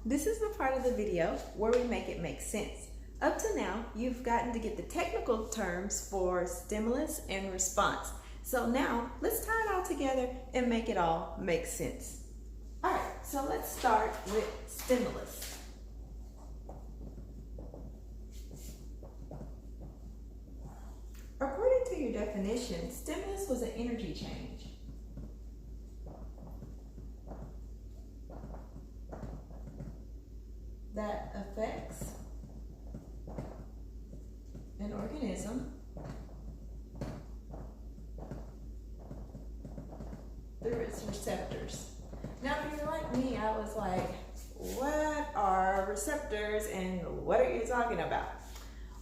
This is the part of the video where we make it make sense. Up to now, you've gotten to get the technical terms for stimulus and response. So now, let's tie it all together and make it all make sense. All right, so let's start with stimulus. According to your definition, stimulus was an energy change. That affects an organism through its receptors. Now, if you're like me, I was like, what are receptors and what are you talking about?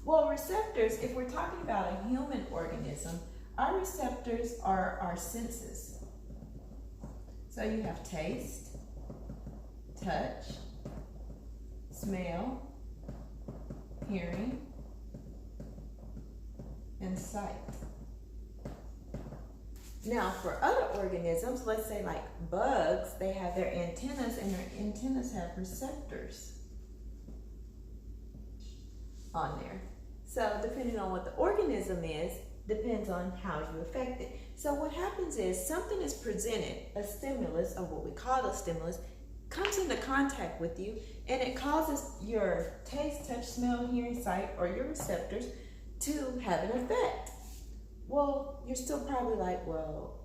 Well, receptors, if we're talking about a human organism, our receptors are our senses. So you have taste, touch, smell, hearing, and sight. Now, for other organisms, let's say like bugs, they have their antennas, and their antennas have receptors on there. So depending on what the organism is, depends on how you affect it. So what happens is something is presented, a stimulus, or what we call a stimulus, comes into contact with you, and it causes your taste, touch, smell, hearing, sight, or your receptors to have an effect. Well, you're still probably like, well,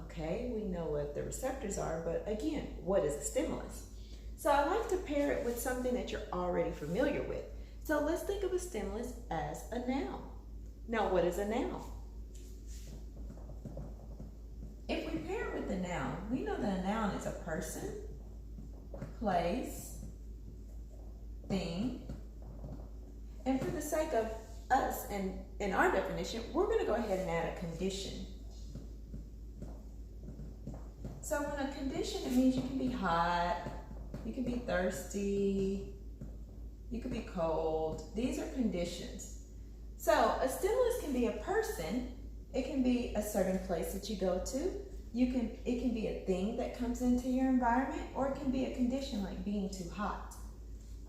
okay, we know what the receptors are, but again, what is a stimulus? So I like to pair it with something that you're already familiar with. So let's think of a stimulus as a noun. Now, what is a noun? If we pair it with the noun, we know that a noun is a person, place, thing, and for the sake of us and in our definition, we're going to go ahead and add a condition. So when a condition, it means you can be hot, you can be thirsty, you can be cold. These are conditions. So a stimulus can be a person, it can be a certain place that you go to, it can be a thing that comes into your environment, or it can be a condition like being too hot.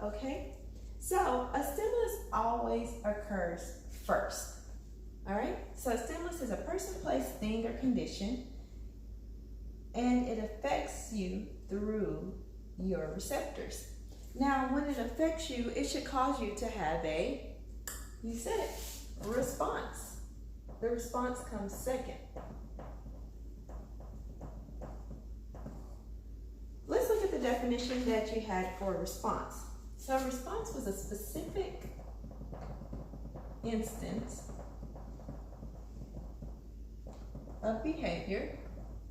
Okay? So a stimulus always occurs first. All right? So a stimulus is a person, place, thing, or condition, and it affects you through your receptors. Now, when it affects you, it should cause you to have you said it, a response. The response comes second. Let's look at the definition that you had for response. So a response was a specific instance of behavior,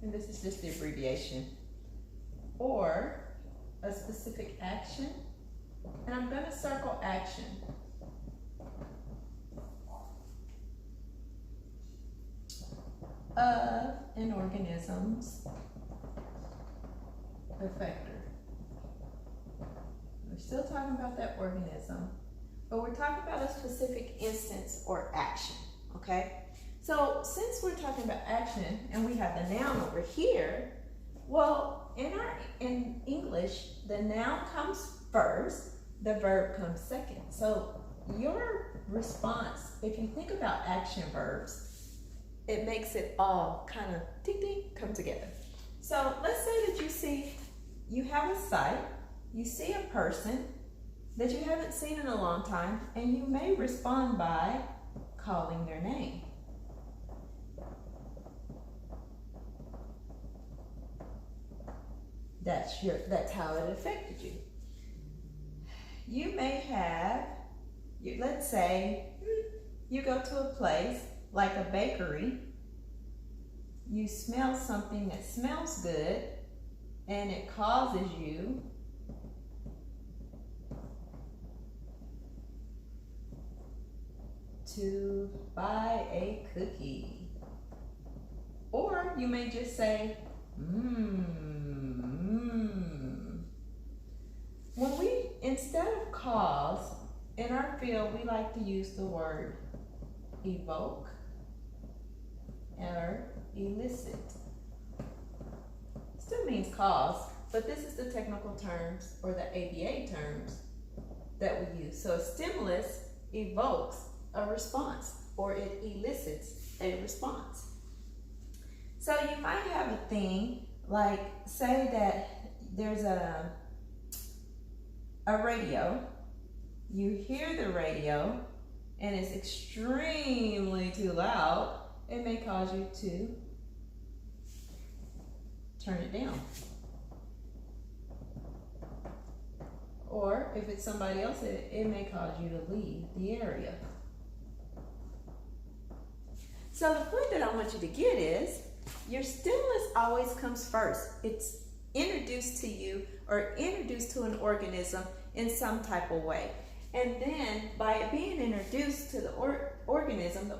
and this is just the abbreviation, or a specific action, and I'm going to circle action. Of an organism's effector. We're still talking about that organism, but we're talking about a specific instance or action, okay? So since we're talking about action and we have the noun over here, well, in English, the noun comes first, the verb comes second. So your response, if you think about action verbs, it makes it all kind of ding ding come together. So let's say that you have a sight, you see a person that you haven't seen in a long time, and you may respond by calling their name. That's how it affected you. You may have, let's say, you go to a place like a bakery, you smell something that smells good, and it causes you to buy a cookie. Or you may just say, When we, instead of cause, in our field, we like to use the word evoke or elicit. Still means cause, but this is the technical terms or the ABA terms that we use. So a stimulus evokes a response, or it elicits a response. So you might have a thing like, say that there's a radio. You hear the radio and it's extremely too loud. It may cause you to turn it down. Or if it's somebody else, it may cause you to leave the area. So the point that I want you to get is, your stimulus always comes first. It's introduced to you or introduced to an organism in some type of way. And then by it being introduced to the organism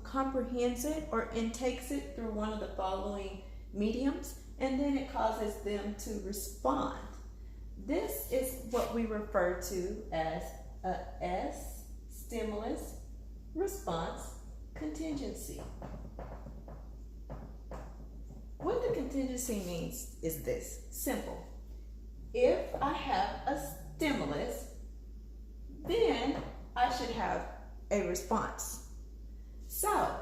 comprehends it or intakes it through one of the following mediums, and then it causes them to respond. This is what we refer to as a S, stimulus, response, contingency. What the contingency means is this, simple. If I have a stimulus, then I should have a response. So,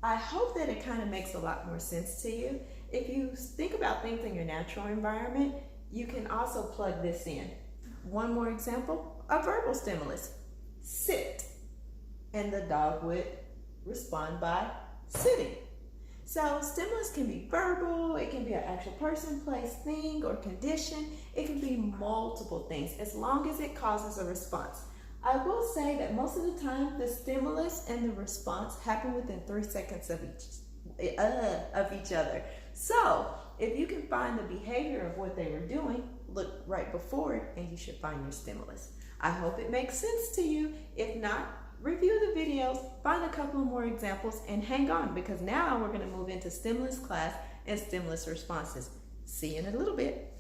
I hope that it kind of makes a lot more sense to you. If you think about things in your natural environment, you can also plug this in. One more example, a verbal stimulus, sit, and the dog would respond by sitting. So stimulus can be verbal, it can be an actual person, place, thing, or condition. It can be multiple things as long as it causes a response. I will say that most of the time the stimulus and the response happen within 3 seconds of each other. So if you can find the behavior of what they were doing, look right before it and you should find your stimulus. I hope it makes sense to you. If not, review the videos, find a couple of more examples, and hang on, because now we're going to move into stimulus class and stimulus responses. See you in a little bit.